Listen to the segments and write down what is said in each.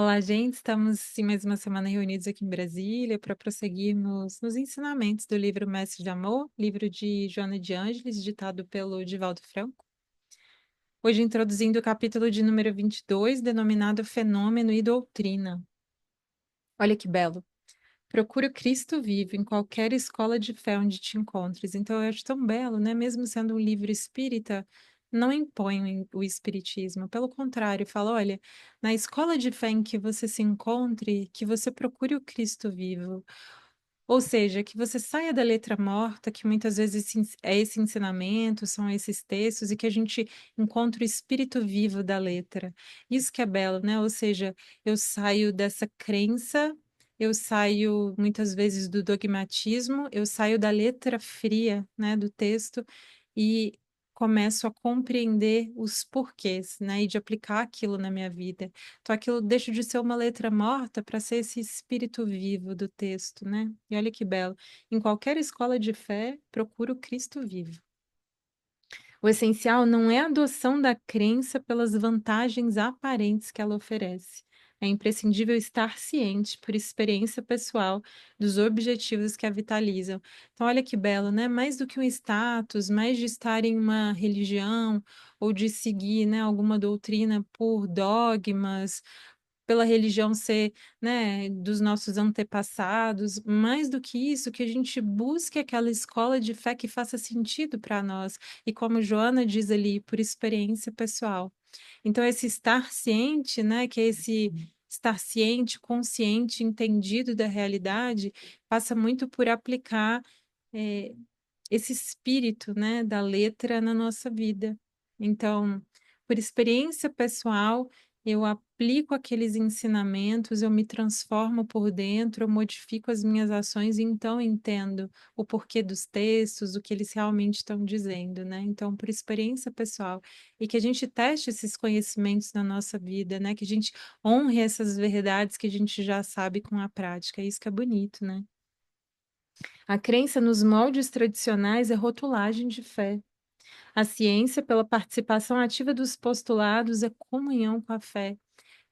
Olá, gente. Estamos sim mais uma semana reunidos aqui em Brasília para prosseguirmos nos ensinamentos do livro Mestre de Amor, livro de Joana de Ângeles, ditado pelo Divaldo Franco. Hoje introduzindo o capítulo de número 22, denominado Fenômeno e Doutrina. Olha que belo. Procura o Cristo vivo em qualquer escola de fé onde te encontres. Então, eu acho tão belo, né? Mesmo sendo um livro espírita, não impõe o espiritismo. Pelo contrário, fala, olha, na escola de fé em que você se encontre, que você procure o Cristo vivo. Ou seja, que você saia da letra morta, que muitas vezes é esse ensinamento, são esses textos, e que a gente encontre o espírito vivo da letra. Isso que é belo, né? Ou seja, eu saio dessa crença, eu saio muitas vezes do dogmatismo, eu saio da letra fria, né, do texto e começo a compreender os porquês, né, e de aplicar aquilo na minha vida. Então aquilo deixa de ser uma letra morta para ser esse espírito vivo do texto, né? E olha que belo. Em qualquer escola de fé, procura o Cristo vivo. O essencial não é a adoção da crença pelas vantagens aparentes que ela oferece. É imprescindível estar ciente, por experiência pessoal, dos objetivos que a vitalizam. Então, olha que belo, né? Mais do que um status, mais de estar em uma religião ou de seguir, né, alguma doutrina por dogmas, pela religião ser, né, dos nossos antepassados, mais do que isso, que a gente busque aquela escola de fé que faça sentido para nós, e como Joana diz ali, por experiência pessoal. Então, esse estar ciente, né, que é esse estar ciente, consciente, entendido da realidade, passa muito por aplicar eh, esse espírito, né, da letra na nossa vida. Então, por experiência pessoal, eu aplico aqueles ensinamentos, eu me transformo por dentro, eu modifico as minhas ações e então entendo o porquê dos textos, o que eles realmente estão dizendo, né? Então, por experiência pessoal, e que a gente teste esses conhecimentos na nossa vida, né? Que a gente honre essas verdades que a gente já sabe com a prática. É isso que é bonito, né? A crença nos moldes tradicionais é rotulagem de fé. A ciência, pela participação ativa dos postulados, é comunhão com a fé.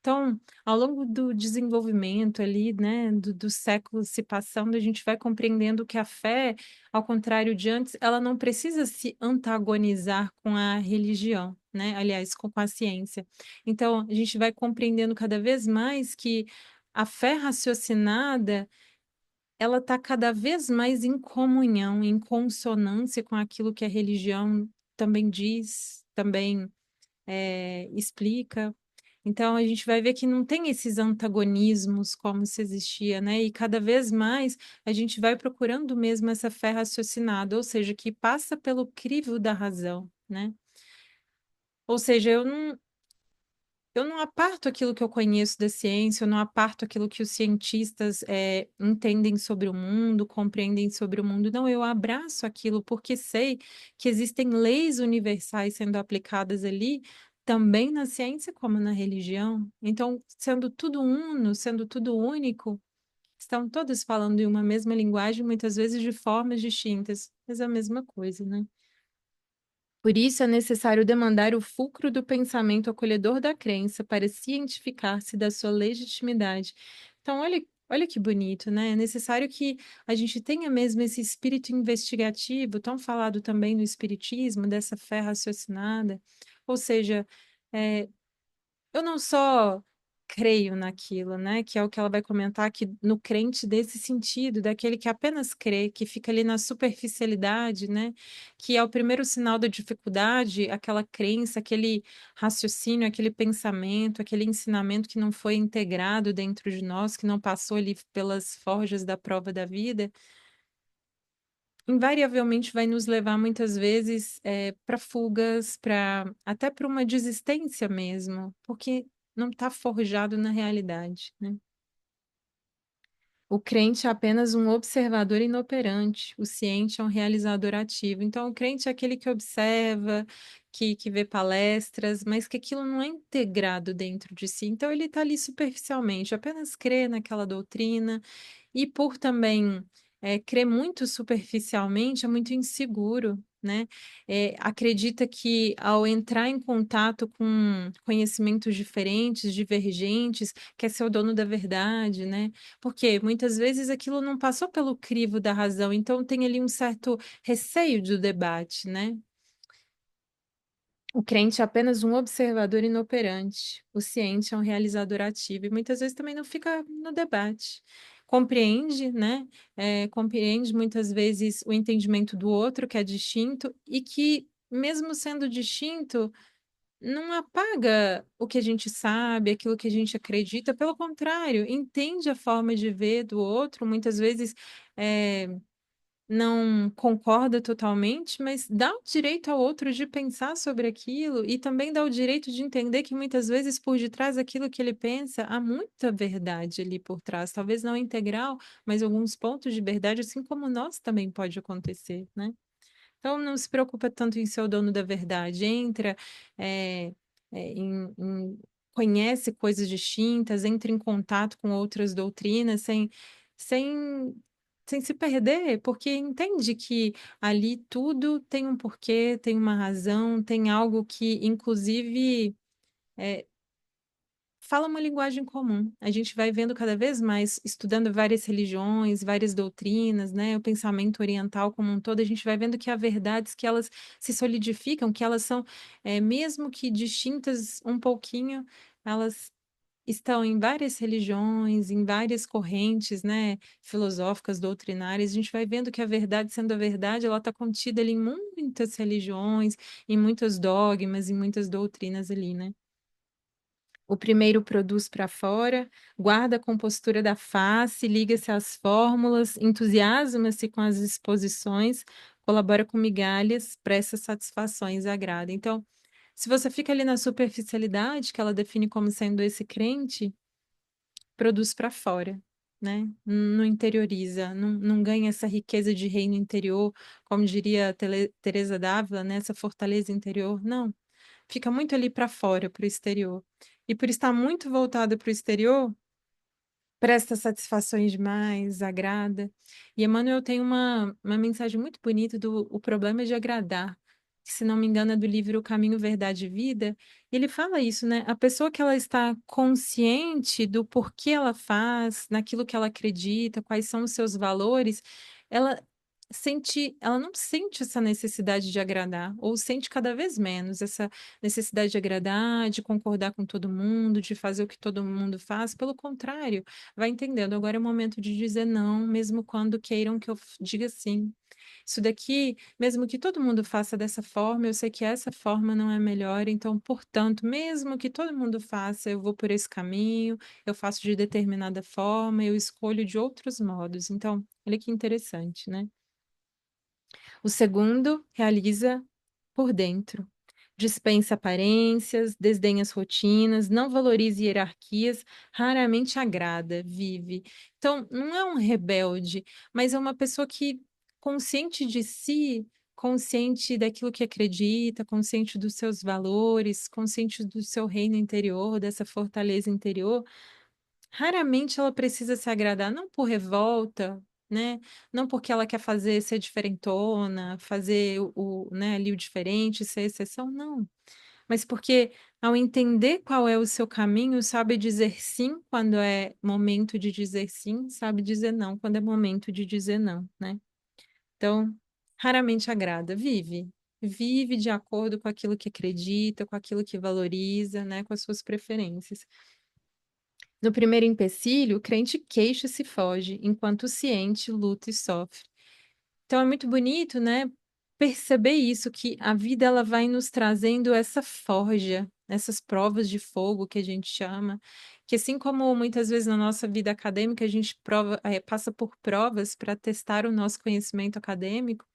Então, ao longo do desenvolvimento ali, né, dos séculos se passando, a gente vai compreendendo que a fé, ao contrário de antes, ela não precisa se antagonizar com a religião, né? Aliás, com a ciência. Então, a gente vai compreendendo cada vez mais que a fé raciocinada ela está cada vez mais em comunhão, em consonância com aquilo que a religião também diz, também explica. Então, a gente vai ver que não tem esses antagonismos como se existia, né? E cada vez mais a gente vai procurando mesmo essa fé raciocinada, ou seja, que passa pelo crivo da razão, né? Ou seja, eu não aparto aquilo que eu conheço da ciência, eu não aparto aquilo que os cientistas entendem sobre o mundo, compreendem sobre o mundo. Não, eu abraço aquilo porque sei que existem leis universais sendo aplicadas ali, também na ciência como na religião. Então, sendo tudo uno, sendo tudo único, estão todos falando em uma mesma linguagem, muitas vezes de formas distintas, mas é a mesma coisa, né? Por isso é necessário demandar o fulcro do pensamento acolhedor da crença para cientificar-se da sua legitimidade. Então, olha que bonito, né? É necessário que a gente tenha mesmo esse espírito investigativo, tão falado também no espiritismo, dessa fé raciocinada. Ou seja, é, eu não só creio naquilo, né? Que é o que ela vai comentar que no crente desse sentido, daquele que apenas crê, que fica ali na superficialidade, né? Que é o primeiro sinal da dificuldade, aquela crença, aquele raciocínio, aquele pensamento, aquele ensinamento que não foi integrado dentro de nós, que não passou ali pelas forjas da prova da vida invariavelmente vai nos levar muitas vezes para fugas, para até para uma desistência mesmo, porque não está forjado na realidade, né? O crente é apenas um observador inoperante, o ciente é um realizador ativo. Então, o crente é aquele que observa, que vê palestras, mas que aquilo não é integrado dentro de si. Então, ele está ali superficialmente, apenas crê naquela doutrina, e por também crer muito superficialmente, é muito inseguro. né? Acredita que ao entrar em contato com conhecimentos diferentes, divergentes, quer ser o dono da verdade, né? Porque muitas vezes aquilo não passou pelo crivo da razão, então tem ali um certo receio do debate, né? O crente é apenas um observador inoperante. O ciente é um realizador ativo e muitas vezes também não fica no debate. Compreende, né? Compreende muitas vezes o entendimento do outro, que é distinto, e que, mesmo sendo distinto, não apaga o que a gente sabe, aquilo que a gente acredita. Pelo contrário, entende a forma de ver do outro, muitas vezes. é, não concorda totalmente, mas dá o direito ao outro de pensar sobre aquilo e também dá o direito de entender que muitas vezes por detrás daquilo que ele pensa há muita verdade ali por trás, talvez não integral, mas alguns pontos de verdade, assim como nós também pode acontecer, né? Então, não se preocupa tanto em ser o dono da verdade. Entra, é, conhece coisas distintas, entra em contato com outras doutrinas sem, sem se perder, porque entende que ali tudo tem um porquê, tem uma razão, tem algo que, inclusive, é, fala uma linguagem comum. A gente vai vendo cada vez mais, estudando várias religiões, várias doutrinas, né, o pensamento oriental como um todo, a gente vai vendo que há verdades que elas se solidificam, que elas são, mesmo que distintas um pouquinho, elas estão em várias religiões, em várias correntes, né, filosóficas, doutrinárias. A gente vai vendo que a verdade, sendo a verdade, ela está contida ali em muitas religiões, em muitos dogmas, em muitas doutrinas ali, né? O primeiro produz para fora, guarda a compostura da face, liga-se às fórmulas, entusiasma-se com as exposições, colabora com migalhas, presta satisfações, agrada. Então, se você fica ali na superficialidade, que ela define como sendo esse crente, produz para fora, né? Não interioriza, não ganha essa riqueza de reino interior, como diria Teresa d'Ávila, né? Essa fortaleza interior. Não, fica muito ali para fora, para o exterior. E por estar muito voltada para o exterior, presta satisfações demais, agrada. E Emmanuel tem uma mensagem muito bonita do O Problema de Agradar, que, se não me engano, é do livro O Caminho, Verdade e Vida. Ele fala isso, né? A pessoa que ela está consciente do porquê ela faz, naquilo que ela acredita, quais são os seus valores, ela ela não sente essa necessidade de agradar, ou sente cada vez menos essa necessidade de agradar, de concordar com todo mundo, de fazer o que todo mundo faz. Pelo contrário, vai entendendo. Agora é o momento de dizer não, mesmo quando queiram que eu diga sim. Isso daqui, mesmo que todo mundo faça dessa forma, eu sei que essa forma não é melhor, então, portanto, mesmo que todo mundo faça, eu vou por esse caminho, eu faço de determinada forma, eu escolho de outros modos. Então, olha que interessante, né? O segundo realiza por dentro. Dispensa aparências, desdenha as rotinas, não valoriza hierarquias, raramente agrada, vive. Então, não é um rebelde, mas é uma pessoa que, consciente de si, consciente daquilo que acredita, consciente dos seus valores, consciente do seu reino interior, dessa fortaleza interior, raramente ela precisa se agradar, não por revolta, né? Não porque ela quer fazer ser diferentona, fazer né, ali o diferente, ser exceção, não. Mas porque ao entender qual é o seu caminho, sabe dizer sim quando é momento de dizer sim, sabe dizer não quando é momento de dizer não, né? Então, raramente agrada, vive. Vive de acordo com aquilo que acredita, com aquilo que valoriza, né, com as suas preferências. No primeiro empecilho, o crente queixa-se e foge, enquanto o ciente luta e sofre. Então é muito bonito, né? Perceber isso, que a vida ela vai nos trazendo essa forja, essas provas de fogo que a gente chama, que assim como muitas vezes na nossa vida acadêmica a gente passa por provas para testar o nosso conhecimento acadêmico,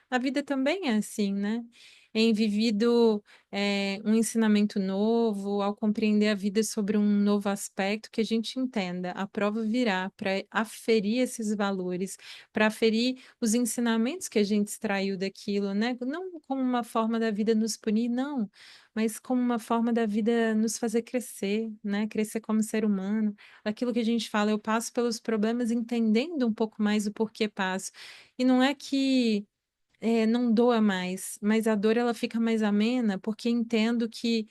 a vida também é assim, né? Em vivido um ensinamento novo, ao compreender a vida sobre um novo aspecto, que a gente entenda, a prova virá para aferir esses valores, para aferir os ensinamentos que a gente extraiu daquilo, né? Não como uma forma da vida nos punir, não, mas como uma forma da vida nos fazer crescer, né? Crescer como ser humano. Aquilo que a gente fala, eu passo pelos problemas entendendo um pouco mais o porquê passo. E não é que não doa mais, mas a dor ela fica mais amena porque entendo que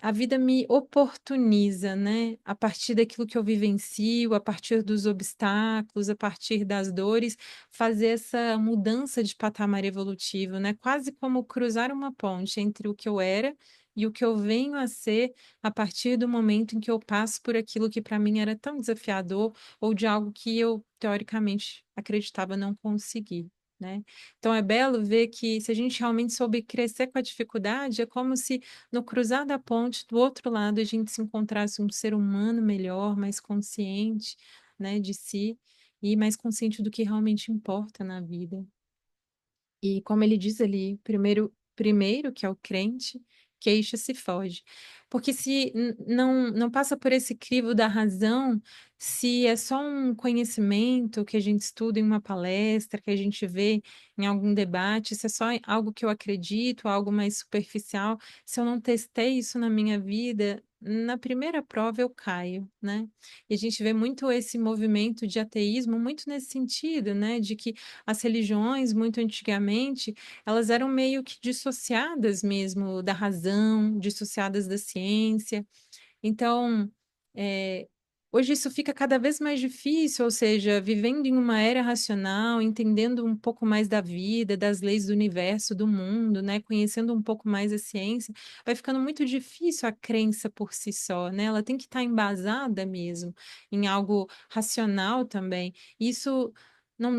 a vida me oportuniza, né? A partir daquilo que eu vivencio, a partir dos obstáculos, a partir das dores, fazer essa mudança de patamar evolutivo, né? Quase como cruzar uma ponte entre o que eu era e o que eu venho a ser a partir do momento em que eu passo por aquilo que para mim era tão desafiador ou de algo que eu, teoricamente, acreditava não conseguir. Né? Então é belo ver que se a gente realmente soube crescer com a dificuldade, é como se no cruzar da ponte, do outro lado, a gente se encontrasse um ser humano melhor, mais consciente, né, de si e mais consciente do que realmente importa na vida. E como ele diz ali, primeiro que é o crente, queixa-se e foge. Porque se não passa por esse crivo da razão, se é só um conhecimento que a gente estuda em uma palestra, que a gente vê em algum debate, se é só algo que eu acredito, algo mais superficial, se eu não testei isso na minha vida, na primeira prova eu caio, né? E a gente vê muito esse movimento de ateísmo, muito nesse sentido, né? De que as religiões, muito antigamente, elas eram meio que dissociadas mesmo da razão, dissociadas da ciência. Então, é, hoje isso fica cada vez mais difícil, ou seja, vivendo em uma era racional, entendendo um pouco mais da vida, das leis do universo, do mundo, né, conhecendo um pouco mais a ciência, vai ficando muito difícil a crença por si só, né? Ela tem que estar embasada mesmo em algo racional também. Isso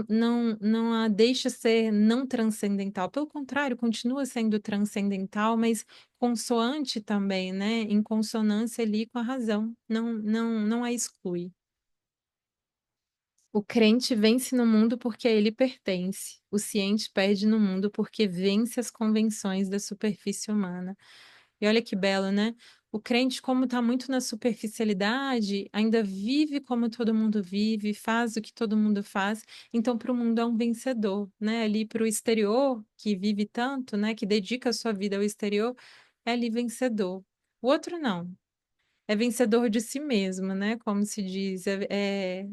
não a deixa ser não transcendental, pelo contrário, continua sendo transcendental, mas consoante também, né? Em consonância ali com a razão. Não a exclui. O crente vence no mundo porque a ele pertence. O ciente perde no mundo porque vence as convenções da superfície humana. E olha que belo, né? O crente, como está muito na superficialidade, ainda vive como todo mundo vive, faz o que todo mundo faz. Então, para o mundo é um vencedor, né? Ali para o exterior, que vive tanto, né? Que dedica a sua vida ao exterior, é ali vencedor. O outro não. É vencedor de si mesmo, né? Como se diz,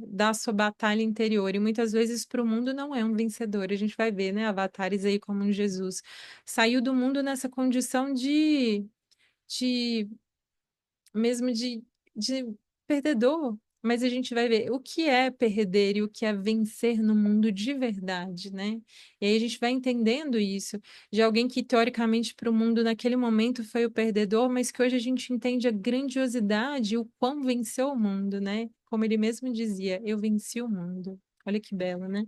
da sua batalha interior. E muitas vezes para o mundo não é um vencedor. A gente vai ver, né? Avatares aí como um Jesus. Saiu do mundo nessa condição de mesmo de perdedor. Mas a gente vai ver o que é perder e o que é vencer no mundo de verdade, né? E aí a gente vai entendendo isso, de alguém que teoricamente para o mundo naquele momento foi o perdedor, mas que hoje a gente entende a grandiosidade e o quão venceu o mundo, né? Como ele mesmo dizia, eu venci o mundo. Olha que belo, né?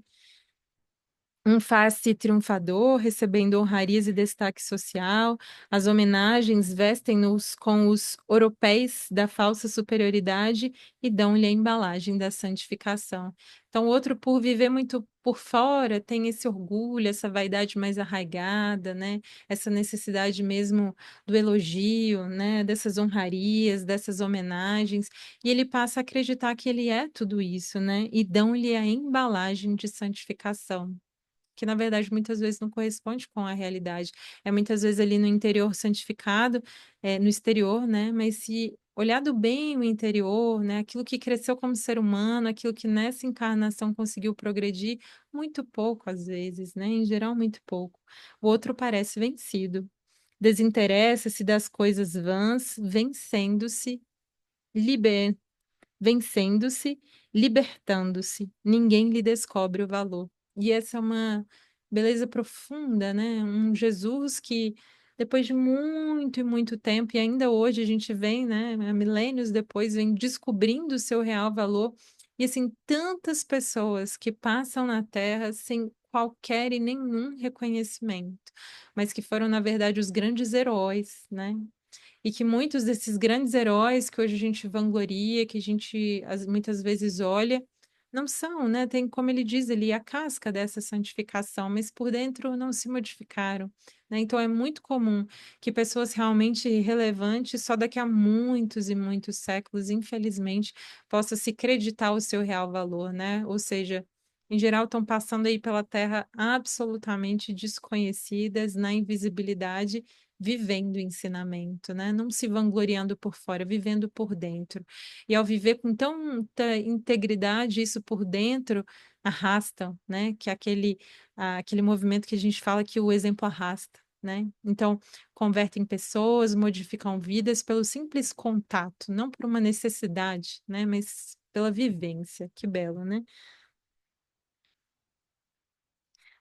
Um faz-se triunfador, recebendo honrarias e destaque social. As homenagens vestem-nos com os ouropéis da falsa superioridade e dão-lhe a embalagem da santificação. Então, o outro, por viver muito por fora, tem esse orgulho, essa vaidade mais arraigada, né? Essa necessidade mesmo do elogio, né? Dessas honrarias, dessas homenagens. E ele passa a acreditar que ele é tudo isso, né? E dão-lhe a embalagem de santificação que na verdade muitas vezes não corresponde com a realidade. É muitas vezes ali no interior santificado, no exterior, né? Mas se olhado bem o interior, né? Aquilo que cresceu como ser humano, aquilo que nessa encarnação conseguiu progredir, muito pouco às vezes, né? Em geral, muito pouco. O outro parece vencido. Desinteressa-se das coisas vãs, vencendo-se, vencendo-se, libertando-se. Ninguém lhe descobre o valor. E essa é uma beleza profunda, né? Um Jesus que, depois de muito e muito tempo, e ainda hoje a gente vem, né, milênios depois, vem descobrindo o seu real valor. E assim, tantas pessoas que passam na Terra sem qualquer e nenhum reconhecimento, mas que foram, na verdade, os grandes heróis, né? E que muitos desses grandes heróis que hoje a gente vangloria, que a gente muitas vezes olha, não são, né? Tem, como ele diz ali, a casca dessa santificação, mas por dentro não se modificaram, né? Então é muito comum que pessoas realmente relevantes, só daqui a muitos e muitos séculos, infelizmente, possa se creditar o seu real valor, né? Ou seja, em geral, estão passando aí pela Terra absolutamente desconhecidas, na invisibilidade, vivendo o ensinamento, né? Não se vangloriando por fora, vivendo por dentro. E ao viver com tanta integridade isso por dentro, arrastam, né? Que é aquele movimento que a gente fala que o exemplo arrasta, né? Então, convertem pessoas, modificam vidas pelo simples contato, não por uma necessidade, né? Mas pela vivência. Que belo, né?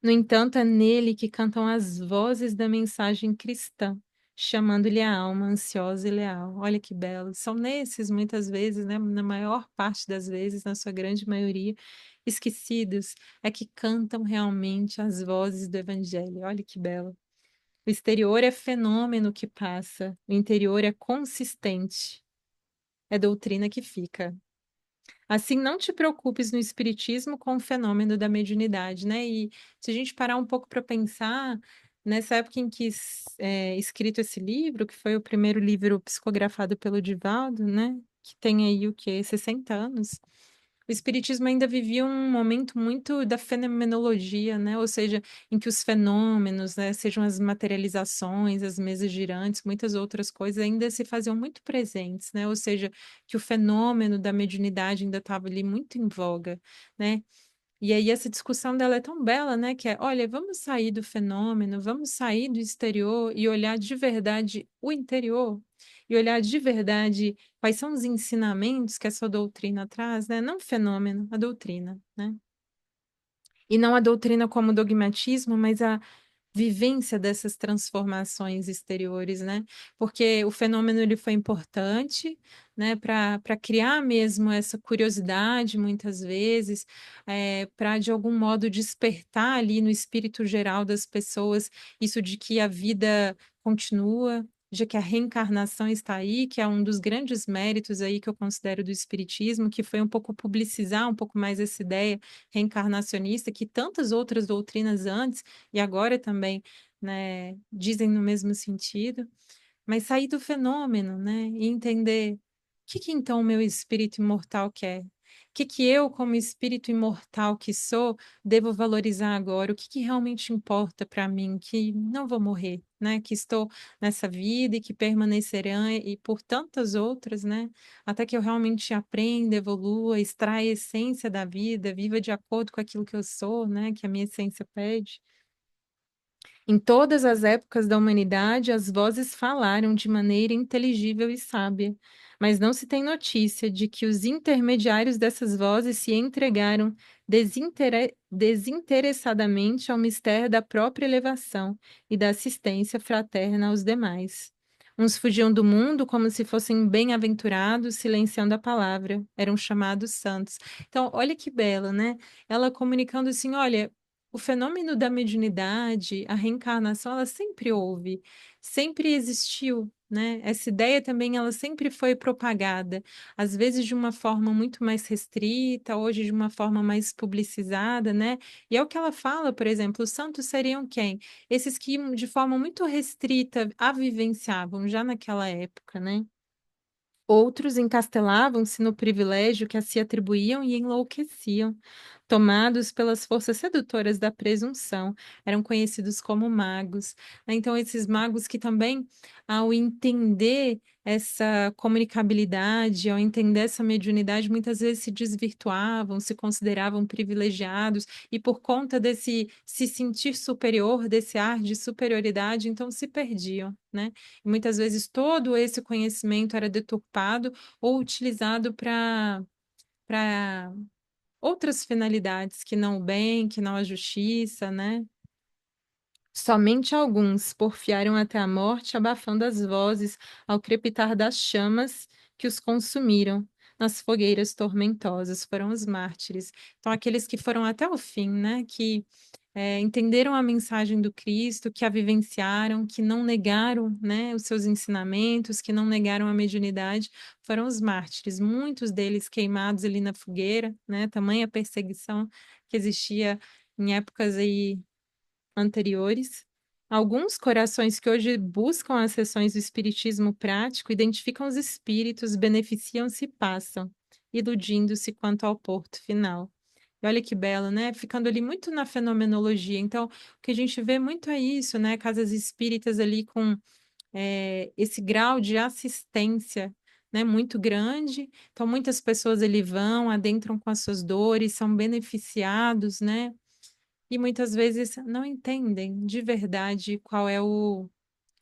No entanto, é nele que cantam as vozes da mensagem cristã, chamando-lhe a alma ansiosa e leal. Olha que belo. São nesses, muitas vezes, né, na maior parte das vezes, na sua grande maioria, esquecidos, é que cantam realmente as vozes do Evangelho. Olha que belo. O exterior é fenômeno que passa, o interior é consistente, é doutrina que fica. Assim, não te preocupes no espiritismo com o fenômeno da mediunidade, né? E se a gente parar um pouco para pensar, nessa época em que é escrito esse livro, que foi o primeiro livro psicografado pelo Divaldo, né? Que tem aí o quê? 60 anos. O espiritismo ainda vivia um momento muito da fenomenologia, né? Ou seja, em que os fenômenos, né, sejam as materializações, as mesas girantes, muitas outras coisas ainda se faziam muito presentes, né? Ou seja, que o fenômeno da mediunidade ainda estava ali muito em voga, né? E aí essa discussão dela é tão bela, né? Que é, olha, vamos sair do fenômeno, vamos sair do exterior e olhar de verdade o interior, e olhar de verdade quais são os ensinamentos que essa doutrina traz, né? Não o fenômeno, a doutrina, né? E não a doutrina como dogmatismo, mas a vivência dessas transformações exteriores, né? Porque o fenômeno ele foi importante, né, para criar mesmo essa curiosidade, muitas vezes, para de algum modo despertar ali no espírito geral das pessoas isso de que a vida continua. De que a reencarnação está aí, que é um dos grandes méritos aí que eu considero do espiritismo, que foi um pouco publicizar um pouco mais essa ideia reencarnacionista que tantas outras doutrinas antes e agora também, né, dizem no mesmo sentido, mas sair do fenômeno, né, e entender o que que então o meu espírito imortal quer? O que que eu, como espírito imortal que sou, devo valorizar agora? O que que realmente importa para mim? Que não vou morrer, né? Que estou nessa vida e que permanecerá e por tantas outras, né? Até que eu realmente aprenda, evolua, extraia a essência da vida, viva de acordo com aquilo que eu sou, né? Que a minha essência pede. Em todas as épocas da humanidade, as vozes falaram de maneira inteligível e sábia, mas não se tem notícia de que os intermediários dessas vozes se entregaram desinteressadamente ao mistério da própria elevação e da assistência fraterna aos demais. Uns fugiam do mundo como se fossem bem-aventurados, silenciando a palavra, eram chamados santos. Então, olha que bela, né? Ela comunicando assim: olha. O fenômeno da mediunidade, a reencarnação, ela sempre houve, sempre existiu, né? Essa ideia também, ela sempre foi propagada, às vezes de uma forma muito mais restrita, hoje de uma forma mais publicizada, né? E é o que ela fala, por exemplo, os santos seriam quem? Esses que, de forma muito restrita, a vivenciavam já naquela época, né? Outros encastelavam-se no privilégio que a se atribuíam e enlouqueciam, tomados pelas forças sedutoras da presunção, eram conhecidos como magos, né? Então, esses magos que também, ao entender essa comunicabilidade, ao entender essa mediunidade, muitas vezes se desvirtuavam, se consideravam privilegiados, e por conta desse se sentir superior, desse ar de superioridade, então se perdiam, né? E muitas vezes todo esse conhecimento era deturpado ou utilizado para outras finalidades que não o bem, que não a justiça, né? Somente alguns porfiaram até a morte, abafando as vozes ao crepitar das chamas que os consumiram. Nas fogueiras tormentosas foram os mártires. Então, aqueles que foram até o fim, né? Que entenderam a mensagem do Cristo, que a vivenciaram, que não negaram, né, os seus ensinamentos, que não negaram a mediunidade, foram os mártires. Muitos deles queimados ali na fogueira, né? Tamanha perseguição que existia em épocas aí anteriores. Alguns corações que hoje buscam as sessões do espiritismo prático identificam os espíritos, beneficiam-se e passam, iludindo-se quanto ao porto final. E olha que belo, né? Ficando ali muito na fenomenologia. Então, o que a gente vê muito é isso, né? Casas espíritas ali com esse grau de assistência, né, muito grande. Então, muitas pessoas ali vão, adentram com as suas dores, são beneficiados, né? E muitas vezes não entendem de verdade qual é o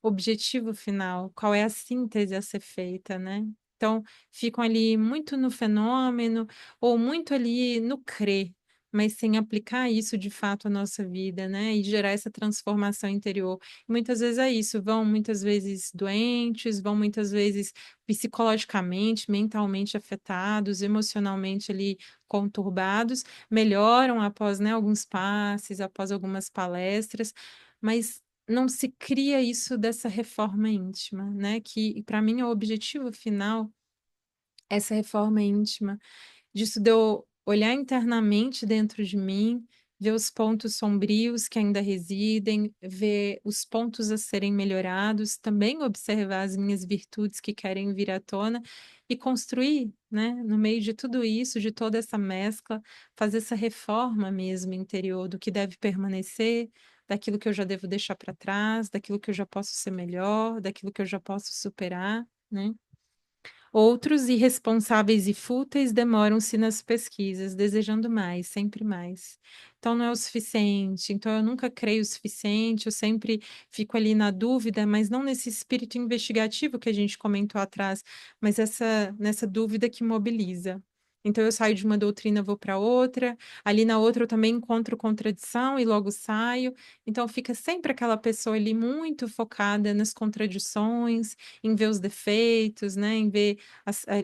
objetivo final, qual é a síntese a ser feita, né? Então, ficam ali muito no fenômeno ou muito ali no crer, mas sem aplicar isso de fato à nossa vida, né? E gerar essa transformação interior. Muitas vezes é isso, vão muitas vezes doentes, vão muitas vezes psicologicamente, mentalmente afetados, emocionalmente ali conturbados, melhoram após, né, alguns passes, após algumas palestras, mas não se cria isso dessa reforma íntima, né? Que para mim é o objetivo final, essa reforma íntima, disso de eu olhar internamente dentro de mim, ver os pontos sombrios que ainda residem, ver os pontos a serem melhorados, também observar as minhas virtudes que querem vir à tona e construir, né, no meio de tudo isso, de toda essa mescla, fazer essa reforma mesmo interior do que deve permanecer, daquilo que eu já devo deixar para trás, daquilo que eu já posso ser melhor, daquilo que eu já posso superar, né? Outros irresponsáveis e fúteis demoram-se nas pesquisas, desejando mais, sempre mais. Então não é o suficiente, então eu nunca creio o suficiente, eu sempre fico ali na dúvida, mas não nesse espírito investigativo que a gente comentou atrás, mas nessa dúvida que mobiliza. Então eu saio de uma doutrina, vou para outra, ali na outra eu também encontro contradição e logo saio. Então fica sempre aquela pessoa ali muito focada nas contradições, em ver os defeitos, né, em ver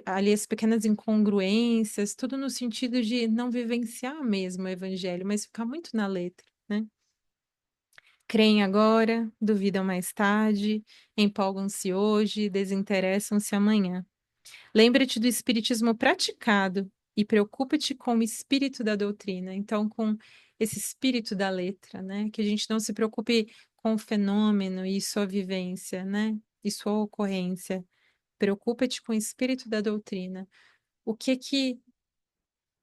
ali as pequenas incongruências, tudo no sentido de não vivenciar mesmo o evangelho, mas ficar muito na letra, né? Creem agora, duvidam mais tarde, empolgam-se hoje, desinteressam-se amanhã. Lembra-te do espiritismo praticado e preocupa-te com o espírito da doutrina, então com esse espírito da letra, né? Que a gente não se preocupe com o fenômeno e sua vivência, né? E sua ocorrência. Preocupa-te com o espírito da doutrina. O que que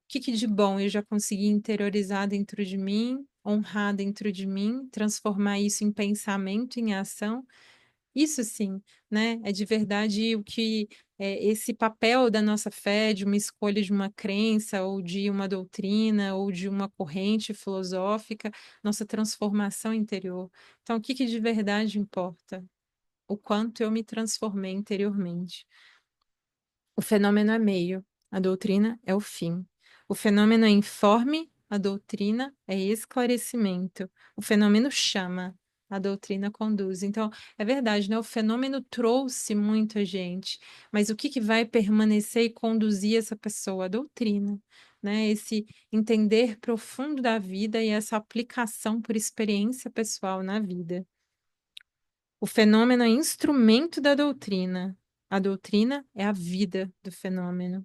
de bom eu já consegui interiorizar dentro de mim, honrar dentro de mim, transformar isso em pensamento, em ação? Isso sim, né? É de verdade o que é esse papel da nossa fé, de uma escolha de uma crença, ou de uma doutrina, ou de uma corrente filosófica, nossa transformação interior. Então, o que que de verdade importa? O quanto eu me transformei interiormente. O fenômeno é meio, a doutrina é o fim. O fenômeno é informe, a doutrina é esclarecimento. O fenômeno chama, a doutrina conduz. Então, é verdade, né? O fenômeno trouxe muita gente, mas o que que vai permanecer e conduzir essa pessoa? A doutrina, né? Esse entender profundo da vida e essa aplicação por experiência pessoal na vida. O fenômeno é instrumento da doutrina. A doutrina é a vida do fenômeno.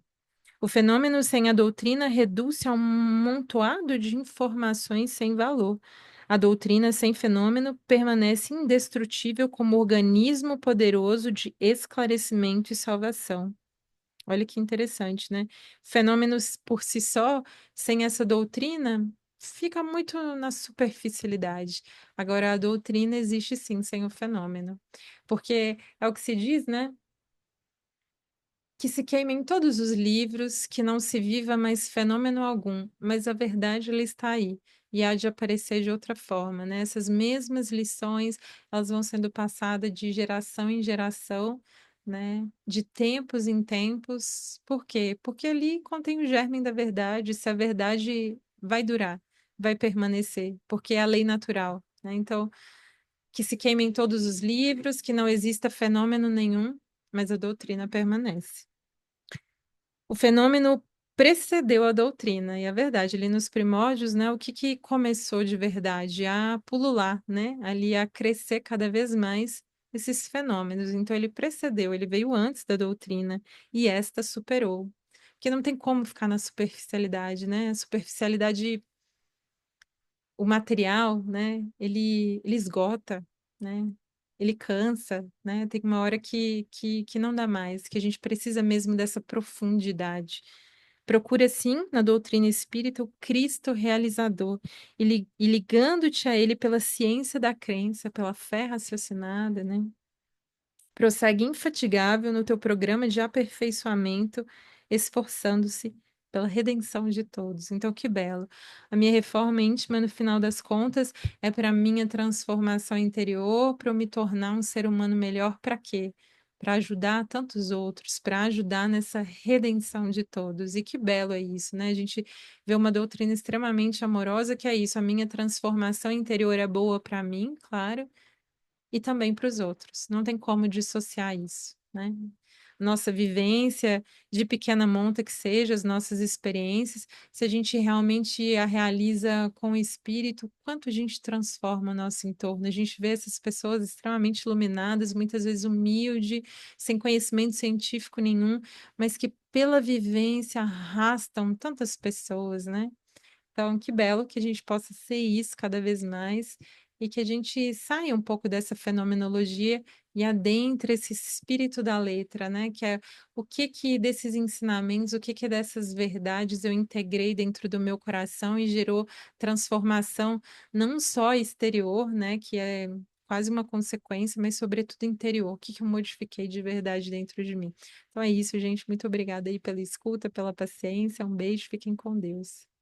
O fenômeno sem a doutrina reduz-se a um montoado de informações sem valor. A doutrina sem fenômeno permanece indestrutível como organismo poderoso de esclarecimento e salvação. Olha que interessante, né? Fenômenos por si só, sem essa doutrina, fica muito na superficialidade. Agora, a doutrina existe sim sem o fenômeno. Porque é o que se diz, né? Que se queimem todos os livros, que não se viva mais fenômeno algum, mas a verdade ela está aí e há de aparecer de outra forma, né? Essas mesmas lições, elas vão sendo passadas de geração em geração, né? De tempos em tempos. Por quê? Porque ali contém o germe da verdade, se a verdade vai durar, vai permanecer, porque é a lei natural, né? Então, que se queimem todos os livros, que não exista fenômeno nenhum, mas a doutrina permanece. O fenômeno precedeu a doutrina, e é verdade, ali nos primórdios, né, o que que começou de verdade a pulular, né, ali a crescer cada vez mais esses fenômenos. Então ele precedeu, ele veio antes da doutrina e esta superou. Porque não tem como ficar na superficialidade, né? A superficialidade, o material, né, ele esgota, né? Ele cansa, né? Tem uma hora que não dá mais, que a gente precisa mesmo dessa profundidade. Procura, sim, na doutrina espírita, o Cristo realizador, e ligando-te a ele pela ciência da crença, pela fé raciocinada, né? Prossegue infatigável no teu programa de aperfeiçoamento, esforçando-se pela redenção de todos. Então, que belo. A minha reforma íntima, no final das contas, é para minha transformação interior, para eu me tornar um ser humano melhor. Para quê? Para ajudar tantos outros, para ajudar nessa redenção de todos. E que belo é isso, né? A gente vê uma doutrina extremamente amorosa que é isso. A minha transformação interior é boa para mim, claro, e também para os outros. Não tem como dissociar isso, né? Nossa vivência, de pequena monta que seja, as nossas experiências, se a gente realmente a realiza com o espírito, quanto a gente transforma o nosso entorno. A gente vê essas pessoas extremamente iluminadas, muitas vezes humildes, sem conhecimento científico nenhum, mas que pela vivência arrastam tantas pessoas, né? Então, que belo que a gente possa ser isso cada vez mais e que a gente saia um pouco dessa fenomenologia e adentre esse espírito da letra, né? Que é o que que desses ensinamentos, o que que dessas verdades eu integrei dentro do meu coração e gerou transformação não só exterior, né? Que é quase uma consequência, mas sobretudo interior. O que que eu modifiquei de verdade dentro de mim? Então é isso, gente. Muito obrigada aí pela escuta, pela paciência. Um beijo, fiquem com Deus.